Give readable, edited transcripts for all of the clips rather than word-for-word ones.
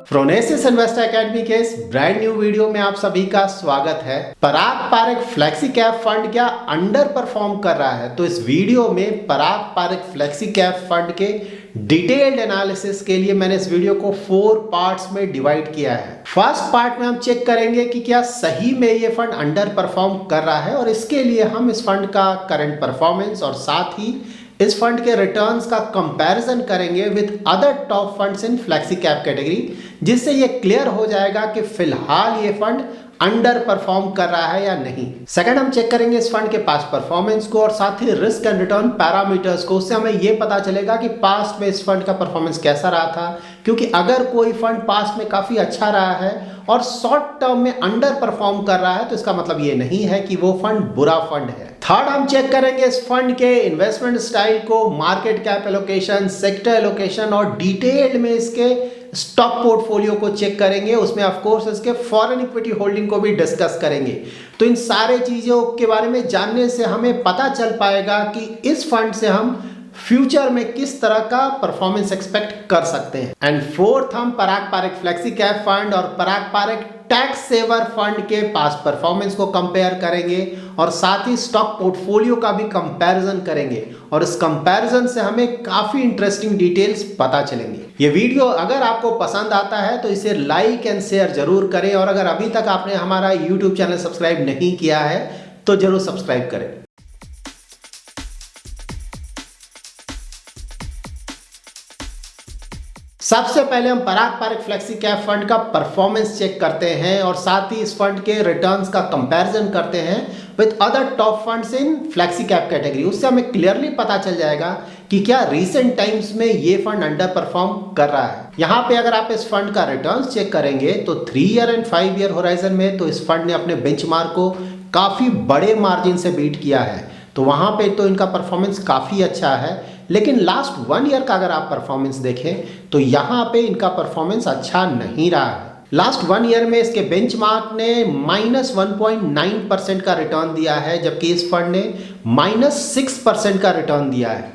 Phronesis investor academy के इस brand new video में आप सभी का स्वागत है। पराग पारेख फ्लेक्सी कैप फंड क्या अंडर परफॉर्म कर रहा है? तो इस वीडियो में पराग पारेख फ्लेक्सी कैप फंड के डिटेल्ड एनालिसिस के लिए मैंने इस वीडियो को 4 पार्ट्स में डिवाइड किया है। फर्स्ट पार्ट में हम चेक करेंगे कि क्या सही में ये फंड अंडर परफॉर्म कर रहा है, और इसके लिए हम इस फंड का करंट परफॉर्मेंस और साथ ही इस फंड के रिटर्न्स का कंपैरिजन करेंगे with other top funds in flexi cap category, जिससे ये क्लियर हो जाएगा कि फिलहाल ये फंड अंडर परफॉर्म कर रहा है या नहीं। सेकंड, हम चेक करेंगे इस फंड के पास्ट परफॉर्मेंस को और साथ ही रिस्क एंड रिटर्न पैरामीटर्स को। उससे हमें ये पता चलेगा कि पास्ट में इस फंड का परफॉर्मेंस कैसा रहा था, क्योंकि अगर कोई फंड पास्ट में काफी अच्छा रहा है और शॉर्ट टर्म में अंडर परफॉर्म कर रहा है तो इसका मतलब ये नहीं है कि वो फंड बुरा फंड है। थर्ड, हम चेक करेंगे इस फंड के इन्वेस्टमेंट स्टाइल को, market cap allocation, sector allocation और डिटेल में इसके स्टॉक पोर्टफोलियो को चेक करेंगे। उसमें ऑफ कोर्स इसके फॉरेन इक्विटी होल्डिंग को भी डिस्कस करेंगे। तो इन सारे चीजों के बारे में जानने से हमें पता चल पाएगा कि इस फंड से हम फ्यूचर में किस तरह का परफॉर्मेंस एक्सपेक्ट कर सकते हैं। एंड फोर्थ, हम पराग पारेख फ्लेक्सी कैप फंड और पराग पारेख टैक्स सेवर फंड के पास्ट परफॉर्मेंस को कंपेयर करेंगे और साथ ही स्टॉक पोर्टफोलियो का भी कंपैरिजन करेंगे, और इस कंपैरिजन से हमें काफी इंटरेस्टिंग डिटेल्स पता चलेंगे। ये वीडियो अगर आपको पसंद आता है तो इसे लाइक एंड शेयर जरूर करें, और अगर अभी तक आपने हमारा यूट्यूब चैनल सब्सक्राइब नहीं किया है तो जरूर सब्सक्राइब करें। सबसे पहले हम पराग पारेख फ्लेक्सी कैप फंड का परफॉर्मेंस चेक करते हैं और साथ ही इस फंड के रिटर्न्स का कंपैरिजन करते हैं with other top funds in flexi cap category. उससे हमें क्लियरली पता चल जाएगा कि क्या रीसेंट टाइम्स में ये फंड अंडर परफॉर्म कर रहा है। यहाँ पे अगर आप इस फंड का रिटर्न्स चेक करेंगे तो 3 ईयर एंड 5 ईयर होराइजन में तो इस फंड ने अपने बेंचमार्क को काफी बड़े मार्जिन से बीट किया है, तो वहां पे तो इनका परफॉर्मेंस काफी अच्छा है। लेकिन लास्ट 1 ईयर का अगर आप परफॉर्मेंस देखें तो यहाँ पे इनका परफॉर्मेंस अच्छा नहीं रहा है। लास्ट 1 ईयर में इसके बेंचमार्क ने -1.9% का रिटर्न दिया है, जबकि इस फंड ने -6% का रिटर्न दिया है।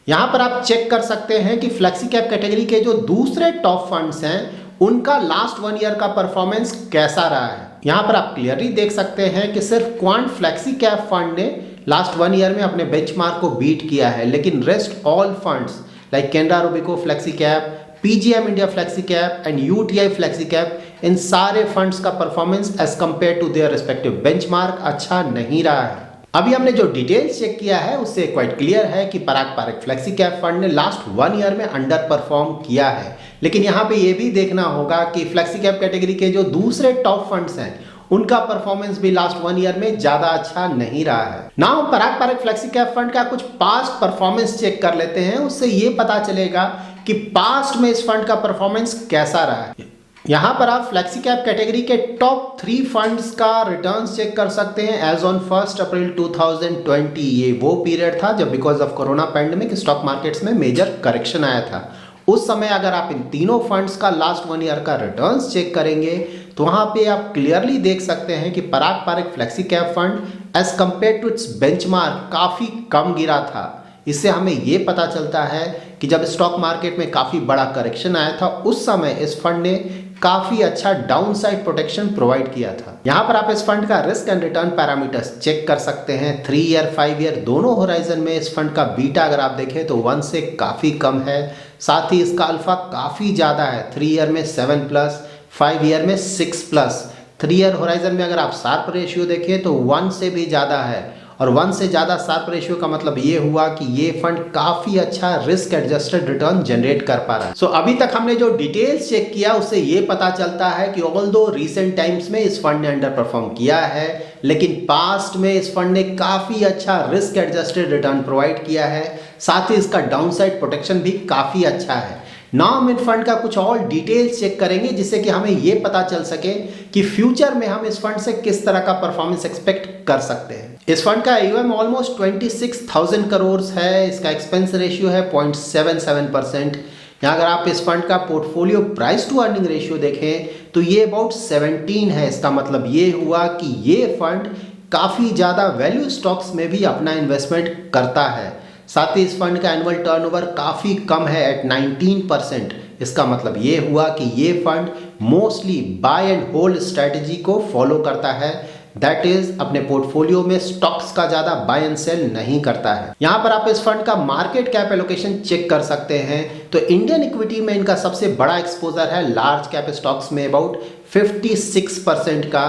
यहाँ पर आप चेक कर सकते हैं कि फ्लेक्सी कैप कैटेगरी के जो दूसरे टॉप फंड्स हैं उनका लास्ट 1 ईयर का परफॉर्मेंस कैसा रहा है। यहाँ पर आप क्लियरली देख सकते हैं कि सिर्फ क्वांट फ्लेक्सी कैप फंड ने लास्ट 1 ईयर में अपने बेंचमार्क को बीट किया है, लेकिन rest all funds like Canara Robeco flexi cap, PGIM India flexi cap and UTI flexi cap, इन सारे फंड्स का performance as compare to their respective benchmark अच्छा नहीं रहा है। अभी हमने जो डिटेल्स चेक किया है उससे क्वाइट क्लियर है कि Parag Parikh flexi cap fund ने लास्ट 1 ईयर में अंडर परफॉर्म किया है। लेकिन यहाँ पे ये भी देखना होगा कि फ्लेक्सी कैप कैटेगरी के जो दूसरे टॉप फंड्स हैं उनका परफॉर्मेंस भी लास्ट 1 ईयर में ज्यादा अच्छा नहीं रहा है। नाउ पराग पारेख फ्लेक्सी कैप फंड का कुछ पास्ट परफॉर्मेंस चेक कर लेते हैं। उससे ये पता चलेगा कि पास्ट में इस फंड का परफॉर्मेंस कैसा रहा है। यहाँ पर आप फ्लेक्सी कैप कैटेगरी के टॉप 3 फंड्स का रिटर्न्स चेक कर सकते हैं एज ऑन 1 अप्रैल 2020। ये वो पीरियड था जब because of corona pandemic stock markets में मेजर करेक्शन आया था। उस समय अगर आप इन तीनों फंड्स का लास्ट 1 ईयर का रिटर्न्स चेक करेंगे तो वहां पे आप क्लियरली देख सकते हैं कि Parag Parikh flexi cap fund as compare to its benchmark काफी कम गिरा था। इससे हमें ये पता चलता है कि जब स्टॉक मार्केट में काफी बड़ा करेक्शन आया था उस समय इस फंड ने काफी अच्छा डाउनसाइड प्रोटेक्शन प्रोवाइड किया था। यहाँ पर आप इस फंड का risk and return parameters check कर सकते हैं। 3 ईयर 5 ईयर दोनों होराइजन में इस फंड का बीटा अगर आप देखें तो 1 से काफी कम है, साथ ही इसका अल्फा काफी ज्यादा है। 3 ईयर में 7+, 5 ईयर में 6+। 3 ईयर होराइजन में अगर आप शार्प रेशियो देखें तो 1 से भी ज्यादा है, और 1 से ज़्यादा शार्प रेशियो का मतलब ये हुआ कि ये फंड काफ़ी अच्छा रिस्क एडजस्टेड रिटर्न जनरेट कर पा रहा है। सो अभी तक हमने जो डिटेल्स चेक किया उससे ये पता चलता है कि ऑल्दो रीसेंट टाइम्स में इस फंड ने अंडर परफॉर्म किया है, लेकिन पास्ट में इस फंड ने काफ़ी अच्छा रिस्क एडजस्टेड रिटर्न प्रोवाइड किया है, साथ ही इसका डाउनसाइड प्रोटेक्शन भी काफ़ी अच्छा है। नाउ हम इन फंड का कुछ और डिटेल्स चेक करेंगे जिससे कि हमें ये पता चल सके कि फ्यूचर में हम इस फंड से किस तरह का परफॉर्मेंस एक्सपेक्ट कर सकते हैं। इस फंड का AUM ऑलमोस्ट 26,000 करोड़ है। इसका एक्सपेंस रेशियो है 0.77%। यहाँ अगर आप इस फंड का portfolio price to earning ratio देखें तो ये अबाउट 17 है। इसका मतलब ये हुआ कि ये फंड काफ़ी ज़्यादा वैल्यू स्टॉक्स में भी अपना इन्वेस्टमेंट करता है। साथ ही इस फंड का एनुअल टर्नओवर काफ़ी कम है एट 19%। इसका मतलब ये हुआ कि ये fund mostly bye and hold strategy को फॉलो करता है, दैट इज अपने पोर्टफोलियो में स्टॉक्स का ज्यादा बाय एंड सेल नहीं करता है। यहां पर आप इस फंड का मार्केट कैप एलोकेशन चेक कर सकते हैं। तो इंडियन इक्विटी में इनका सबसे बड़ा एक्सपोजर है, लार्ज कैप स्टॉक्स में अबाउट 56% का।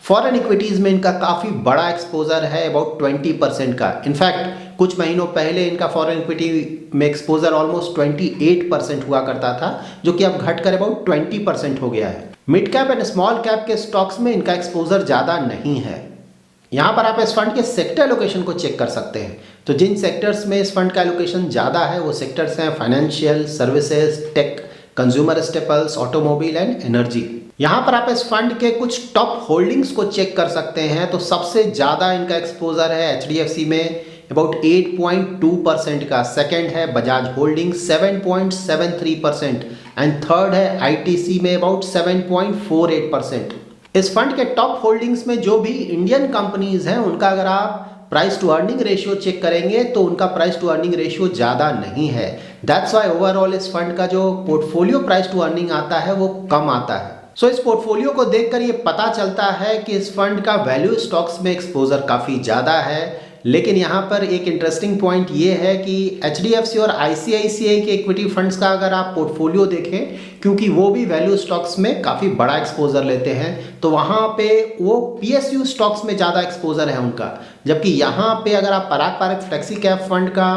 फॉरेन इक्विटीज में इनका काफी बड़ा एक्सपोजर है, अबाउट 20% का। इनफैक्ट कुछ महीनों पहले इनका फॉरेन इक्विटी में एक्सपोजर ऑलमोस्ट 28% हुआ करता था, जो कि अब घटकर अबाउट 20% हो गया है। Mid cap and small cap के स्टॉक्स में इनका एक्सपोजर ज़्यादा नहीं है। यहाँ पर आप इस फंड के सेक्टर एलोकेशन को चेक कर सकते हैं। तो जिन सेक्टर्स में इस फंड का एलोकेशन ज़्यादा है वो सेक्टर्स हैं financial services, tech, consumer staples, automobile and energy. यहाँ पर आप इस फंड के कुछ टॉप होल्डिंग्स को चेक कर सकते हैं। तो सबसे ज़्यादा इनका एक्सपोजर है HDFC में अबाउट 8.2% का, सेकेंड है बजाज होल्डिंग 7.73% एंड थर्ड है ITC में अबाउट 7.48%। इस फंड के टॉप होल्डिंग्स में जो भी इंडियन कंपनीज हैं उनका अगर आप price to earning ratio check करेंगे तो उनका प्राइस टू अर्निंग रेशियो ज़्यादा नहीं है। दैट्स वाई ओवरऑल इस फंड का जो पोर्टफोलियो प्राइस टू अर्निंग आता है वो कम आता है। सो इस पोर्टफोलियो को देखकर ये पता चलता है कि इस फंड का वैल्यू स्टॉक्स में एक्सपोजर काफ़ी ज़्यादा है। लेकिन यहाँ पर एक इंटरेस्टिंग पॉइंट ये है कि HDFC और ICICI के इक्विटी फंड्स का अगर आप पोर्टफोलियो देखें, क्योंकि वो भी वैल्यू स्टॉक्स में काफ़ी बड़ा एक्सपोजर लेते हैं, तो वहाँ पे वो PSU स्टॉक्स में ज़्यादा एक्सपोजर है उनका। जबकि यहाँ पे अगर आप Parag Parikh flexi cap fund का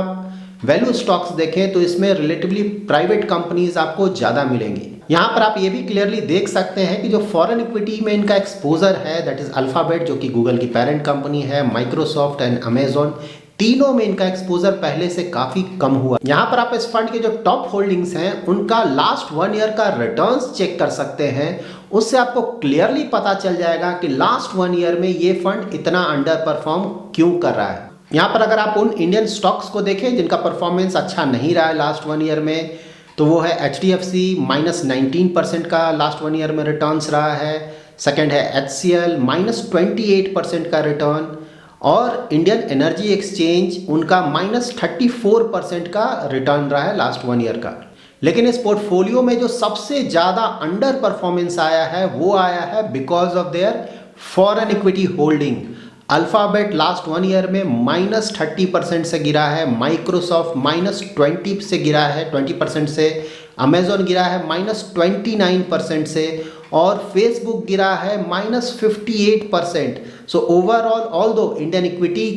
वैल्यू स्टॉक्स देखें तो इसमें रिलेटिवली प्राइवेट कंपनीज आपको ज़्यादा मिलेंगी। यहाँ पर आप ये भी क्लियरली देख सकते हैं कि जो फॉरेन इक्विटी में इनका एक्सपोजर है दैट इज अल्फाबेट, जो कि गूगल की पेरेंट कंपनी है, माइक्रोसॉफ्ट एंड अमेजॉन, तीनों में इनका एक्सपोजर पहले से काफी कम हुआ। यहाँ पर आप इस फंड के जो टॉप होल्डिंग्स हैं उनका लास्ट 1 ईयर का रिटर्न्स चेक कर सकते हैं। उससे आपको क्लियरली पता चल जाएगा कि लास्ट 1 ईयर में ये फंड इतना अंडर परफॉर्म क्यों कर रहा है। यहाँ पर अगर आप उन इंडियन स्टॉक्स को देखें जिनका परफॉर्मेंस अच्छा नहीं रहा है लास्ट 1 ईयर में, तो वो है HDFC -19% का लास्ट 1 ईयर में रिटर्न्स रहा है। सेकंड है HCL -28% का रिटर्न, और इंडियन एनर्जी एक्सचेंज उनका -34% का रिटर्न रहा है लास्ट 1 ईयर का। लेकिन इस पोर्टफोलियो में जो सबसे ज़्यादा अंडर परफॉर्मेंस आया है वो आया है because of their foreign equity holding. Alphabet last 1 year में -30% से गिरा है, माइक्रोसॉफ्ट -20 से गिरा है 20% से, अमेजॉन गिरा है -29% से, और फेसबुक गिरा है -58%। So overall although Indian equity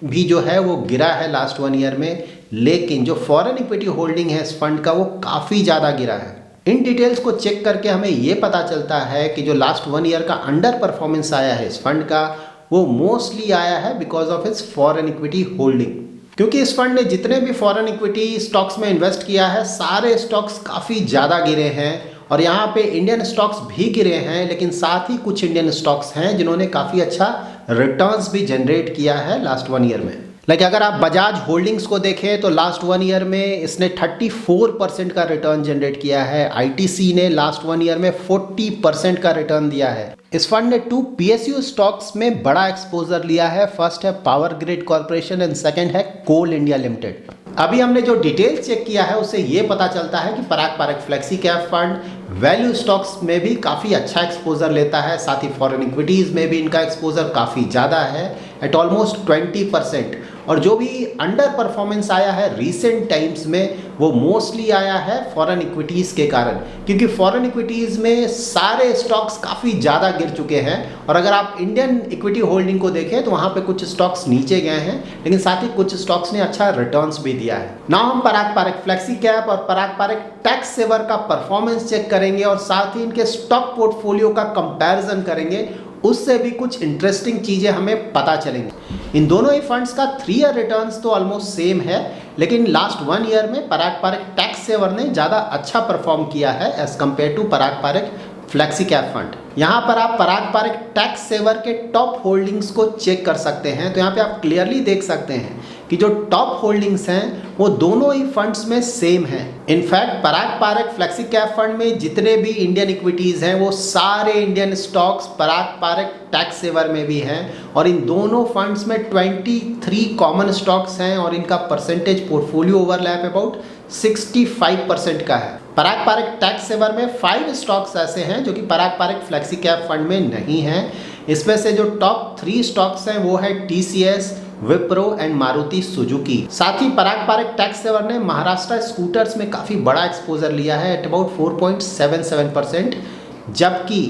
भी जो है वो गिरा है लास्ट 1 ईयर में, लेकिन जो फॉरेन इक्विटी होल्डिंग है इस फंड का वो काफ़ी ज़्यादा गिरा है। इन डिटेल्स को चेक करके हमें ये पता चलता है कि जो लास्ट 1 ईयर का अंडर परफॉर्मेंस आया है इस फंड का वो मोस्टली आया है because of its foreign equity holding. क्योंकि इस फंड ने जितने भी फॉरेन इक्विटी स्टॉक्स में इन्वेस्ट किया है सारे स्टॉक्स काफ़ी ज़्यादा गिरे हैं, और यहाँ पे इंडियन स्टॉक्स भी गिरे हैं, लेकिन साथ ही कुछ इंडियन स्टॉक्स हैं जिन्होंने काफ़ी अच्छा रिटर्न्स भी जनरेट किया है लास्ट 1 ईयर में। लाइक अगर आप बजाज होल्डिंग्स को देखें तो लास्ट 1 ईयर में इसने 34% का रिटर्न जनरेट किया है। ITC ने लास्ट 1 ईयर में 40% का रिटर्न दिया है। इस फंड ने 2 PSU स्टॉक्स में बड़ा एक्सपोजर लिया है। फर्स्ट है power grid corporation and second है कोल इंडिया लिमिटेड। अभी हमने जो डिटेल चेक किया है उससे ये पता चलता है कि Parag Parikh flexi cap fund value stocks में भी काफ़ी अच्छा एक्सपोजर लेता है, साथ ही फॉरेन इक्विटीज़ में भी इनका एक्सपोजर काफ़ी ज़्यादा है एट ऑलमोस्ट 20%। और जो भी अंडर परफॉर्मेंस आया है रीसेंट टाइम्स में वो मोस्टली आया है फॉरेन इक्विटीज़ के कारण, क्योंकि फॉरेन इक्विटीज़ में सारे स्टॉक्स काफ़ी ज़्यादा गिर चुके हैं। और अगर आप इंडियन इक्विटी होल्डिंग को देखें तो वहाँ पे कुछ स्टॉक्स नीचे गए हैं, लेकिन साथ ही कुछ स्टॉक्स ने अच्छा रिटर्न्स भी दिया है। नाउ हम पराग पारख फ्लेक्सी कैप और पराग पारख टैक्स सेवर का परफॉर्मेंस चेक करेंगे और साथ ही इनके स्टॉक पोर्टफोलियो का कंपैरिजन करेंगे, उससे भी कुछ इंटरेस्टिंग चीज़ें हमें पता चलेंगी। इन दोनों ही फंड्स का 3 ईयर रिटर्न्स तो ऑलमोस्ट सेम है, लेकिन लास्ट 1 ईयर में पराग पारख टैक्स सेवर ने ज़्यादा अच्छा परफॉर्म किया है as compare to Parag Parikh flexi cap fund. यहाँ पर आप पराग पारख टैक्स सेवर के टॉप होल्डिंग्स को चेक कर सकते हैं। तो यहाँ पे आप क्लियरली देख सकते हैं कि जो टॉप होल्डिंग्स हैं वो दोनों ही फंड्स में सेम हैं। इनफैक्ट पराग पारख फ्लेक्सी कैप फंड में जितने भी इंडियन इक्विटीज़ हैं वो सारे इंडियन स्टॉक्स पराग पारख टैक्स सेवर में भी हैं, और इन दोनों फंड्स में 23 कॉमन स्टॉक्स हैं और इनका परसेंटेज पोर्टफोलियो ओवरलैप अबाउट 65% का है। पराग पारेख टैक्स सेवर में 5 स्टॉक्स ऐसे हैं जो कि Parag Parikh flexi cap fund में नहीं हैं। इसमें से जो टॉप 3 स्टॉक्स हैं वो है TCS, Wipro and Maruti Suzuki. साथ ही पराग पारेख टैक्स सेवर ने महाराष्ट्र स्कूटर्स में काफ़ी बड़ा एक्सपोजर लिया है एट अबाउट 4.77%, जबकि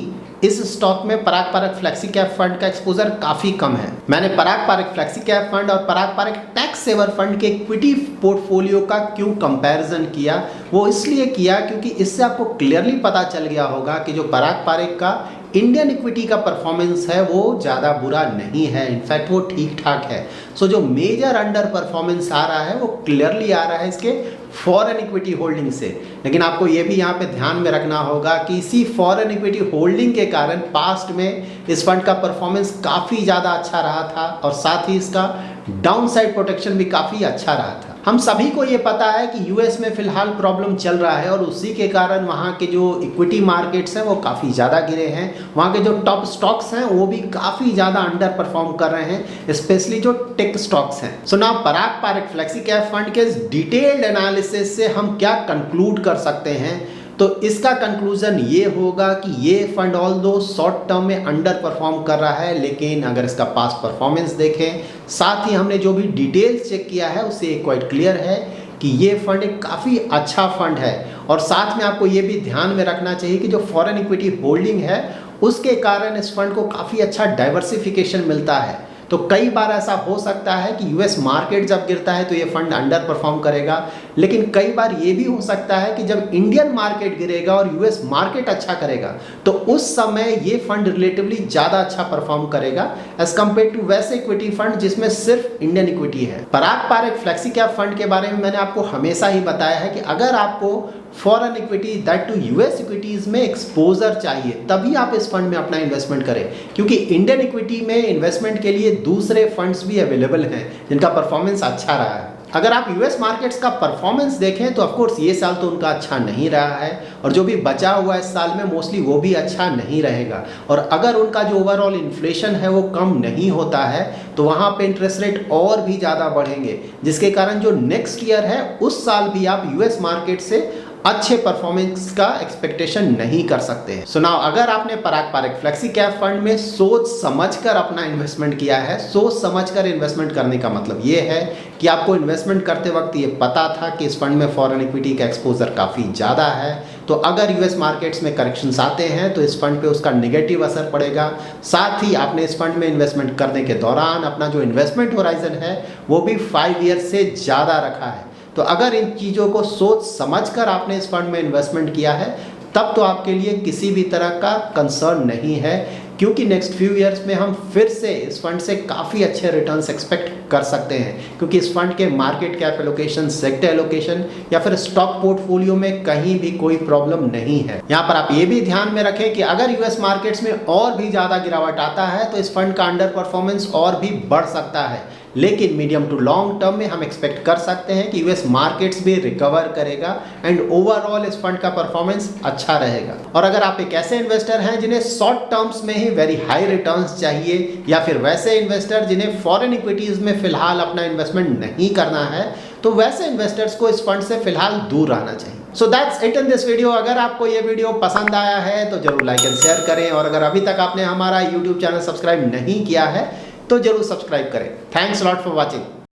इस स्टॉक में पराग पारेख फ्लेक्सी कैप फंड का एक्सपोजर काफ़ी कम है। मैंने पराग पारेख फ्लेक्सी कैप फंड और पराग पारेख टैक्स सेवर फंड के इक्विटी पोर्टफोलियो का क्यों कंपैरिजन किया, वो इसलिए किया क्योंकि इससे आपको क्लियरली पता चल गया होगा कि जो पराग पारेख का इंडियन इक्विटी का परफॉर्मेंस है वो ज़्यादा बुरा नहीं है, इनफैक्ट वो ठीक ठाक है। सो जो मेजर अंडर परफॉर्मेंस आ रहा है वो क्लियरली आ रहा है इसके फॉरेन इक्विटी होल्डिंग से। लेकिन आपको ये भी यहाँ पे ध्यान में रखना होगा कि इसी फॉरेन इक्विटी होल्डिंग के कारण पास्ट में इस फंड का परफॉर्मेंस काफ़ी ज़्यादा अच्छा रहा था और साथ ही इसका डाउन साइड प्रोटेक्शन भी काफ़ी अच्छा रहा था। हम सभी को ये पता है कि यूएस में फिलहाल प्रॉब्लम चल रहा है और उसी के कारण वहाँ के जो इक्विटी मार्केट्स हैं वो काफ़ी ज़्यादा गिरे हैं। वहाँ के जो टॉप स्टॉक्स हैं वो भी काफ़ी ज़्यादा अंडर परफॉर्म कर रहे हैं, स्पेशली जो टेक स्टॉक्स हैं। सो नाउ पराग पारेख फ्लेक्सी कैप फंड के डिटेल्ड एनालिसिस से हम क्या कंक्लूड कर सकते हैं, तो इसका कंक्लूजन ये होगा कि ये फंड ऑल दो शॉर्ट टर्म में अंडर परफॉर्म कर रहा है, लेकिन अगर इसका पास्ट परफॉर्मेंस देखें, साथ ही हमने जो भी डिटेल्स चेक किया है उससे क्वाइट क्लियर है कि ये फंड एक काफ़ी अच्छा फंड है। और साथ में आपको ये भी ध्यान में रखना चाहिए कि जो फॉरेन इक्विटी होल्डिंग है उसके कारण इस फंड को काफ़ी अच्छा डाइवर्सिफिकेशन मिलता है। तो कई बार ऐसा हो सकता है कि यूएस मार्केट जब गिरता है तो ये फंड अंडर परफॉर्म करेगा, लेकिन कई बार ये भी हो सकता है कि जब इंडियन मार्केट गिरेगा और यूएस मार्केट अच्छा करेगा तो उस समय ये फंड रिलेटिवली ज़्यादा अच्छा परफॉर्म करेगा एज कम्पेयर टू वैसे इक्विटी फंड जिसमें सिर्फ इंडियन इक्विटी है। पराग पारेख फ्लेक्सी कैप फंड के बारे में मैंने आपको हमेशा ही बताया है कि अगर आपको foreign equity that to US equities में एक्सपोजर चाहिए तभी आप इस फंड में अपना इन्वेस्टमेंट करें, क्योंकि इंडियन इक्विटी में इन्वेस्टमेंट के लिए दूसरे फंड्स भी अवेलेबल हैं जिनका परफॉर्मेंस अच्छा रहा है। अगर आप यूएस मार्केट्स का परफॉर्मेंस देखें तो ऑफकोर्स ये साल तो उनका अच्छा नहीं रहा है और जो भी बचा हुआ है इस साल में मोस्टली वो भी अच्छा नहीं रहेगा। और अगर उनका जो ओवरऑल इन्फ्लेशन है वो कम नहीं होता है तो वहाँ पे इंटरेस्ट रेट और भी ज़्यादा बढ़ेंगे, जिसके कारण जो नेक्स्ट ईयर है उस साल भी आप यूएस मार्केट से अच्छे परफॉर्मेंस का एक्सपेक्टेशन नहीं कर सकते हैं। सो नाउ अगर आपने पराग पारेख फ्लेक्सी कैप फंड में सोच समझकर अपना इन्वेस्टमेंट किया है, सोच समझकर इन्वेस्टमेंट करने का मतलब ये है कि आपको इन्वेस्टमेंट करते वक्त ये पता था कि इस फंड में फॉरेन इक्विटी का एक्सपोजर काफ़ी ज़्यादा है, तो अगर यूएस मार्केट्स में करेक्शंस आते हैं तो इस फंड पे उसका नेगेटिव असर पड़ेगा। साथ ही आपने इस फंड में इन्वेस्टमेंट करने के दौरान अपना जो इन्वेस्टमेंट होराइजन है वो भी 5 ईयर से ज़्यादा रखा है। तो अगर इन चीज़ों को सोच समझकर आपने इस फंड में इन्वेस्टमेंट किया है तब तो आपके लिए किसी भी तरह का कंसर्न नहीं है, क्योंकि नेक्स्ट फ्यू इयर्स में हम फिर से इस फंड से काफ़ी अच्छे रिटर्न्स एक्सपेक्ट कर सकते हैं, क्योंकि इस फंड के market cap allocation, sector allocation या फिर स्टॉक पोर्टफोलियो में कहीं भी कोई प्रॉब्लम नहीं है। यहाँ पर आप ये भी ध्यान में रखें कि अगर यूएस मार्केट्स में और भी ज़्यादा गिरावट आता है तो इस फंड का अंडर परफॉर्मेंस और भी बढ़ सकता है, लेकिन मीडियम टू लॉन्ग टर्म में हम एक्सपेक्ट कर सकते हैं कि यूएस मार्केट्स भी रिकवर करेगा एंड ओवरऑल इस फंड का परफॉर्मेंस अच्छा रहेगा। और अगर आप एक ऐसे इन्वेस्टर हैं जिन्हें शॉर्ट टर्म्स में ही वेरी हाई रिटर्न्स चाहिए, या फिर वैसे इन्वेस्टर जिन्हें फॉरेन इक्विटीज में फिलहाल अपना इन्वेस्टमेंट नहीं करना है, तो वैसे इन्वेस्टर्स को इस फंड से फिलहाल दूर रहना चाहिए। So that's it in this video. अगर आपको ये वीडियो पसंद आया है तो जरूर लाइक एंड शेयर करें, और अगर अभी तक आपने हमारा यूट्यूब चैनल सब्सक्राइब नहीं किया है तो जरूर सब्सक्राइब करें। Thanks lot for watching.